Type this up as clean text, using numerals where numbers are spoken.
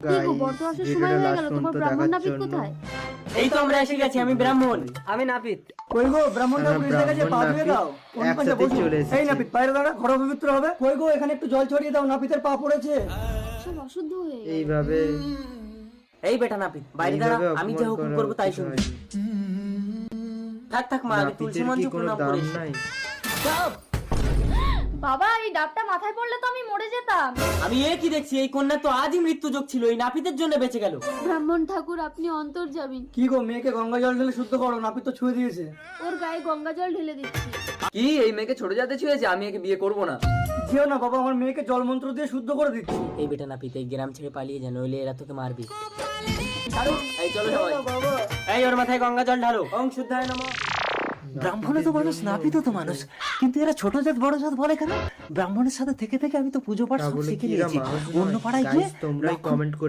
দেখো বর্তমানের সময় হয়ে গেল, তোমার ব্রাহ্মণ নাপিত কোথায়? এই তো আমরা এসে গেছি। আমি ব্রাহ্মণ। আমি নাপিত। কই গো ব্রাহ্মণটা আমরা পুলিশ কাছে পা ধুয়ে দাও। কোন পাশে একসাথে বসো? চলে এসেছি। এই নাপিত বাইরে দাঁড়া, ঘর পবিত্র হবে। কই গো এখানে একটু জল ছড়িয়ে দাও, নাপিতের পা পড়েছে। সব অশুদ্ধ হয়ে গেল। এইভাবে এই বেটা নাপিত, বাইরে দাঁড়া। এইভাবে আমি অপমান যা হুকুম করা করবো তাই উচিত শুনবি। হয়নি। থাক থাক মা, আমি তুলসী নাপিতের মঞ্চ কি কোনো প্রণাম দাম করেছি। নাই? বাবা এই ডাবটা মাথায় পড়লে তো আমি মরে যেতাম। আমি এ কি দেখছি, এই কন্যা তো আজই মৃত্যুযোগ ছিল, এই নাপিতের জন্য বেঁচে গেল। ব্রাহ্মণ ঠাকুর আপনি অন্তর্যামী। কি গো মেয়েকে গঙ্গা জল ঢেলে শুদ্ধ করো, নাপিত তো ছুঁয়ে দিয়েছে। ওর গায়ে গঙ্গা জল ঢেলে দিচ্ছি। কি এই মেয়েকে ছোট জাতে ছুঁয়েছে? আমি একে বিয়ে করব না। যেও না বাবা, আমার মেয়েকে জল মন্ত্র দিয়ে শুদ্ধ করে দিচ্ছি। এই বেটা নাপিত, এই গ্রাম ছেড়ে পালিয়ে যা, নইলে এরা তোকে মারবি। এই চলো সবাই। বাবা এই ওর মাথায় গঙ্গা জল ঢালো। ওং শুদ্ধায় নমঃ। ব্রাহ্মণে তো মানুষ, নাপিত তো মানুষ, কিন্তু এরা ছোট জাত বড় জাত বলে কেন? ব্রাহ্মণের সাথে থেকে থেকে আমি তো পুজো পাঠ সব তাহলে শিখে কি এরা নিয়েছি। মানুষ অন্য নয়? পাড়ায় গিয়ে Guys, তোমরাই কমেন্ট করে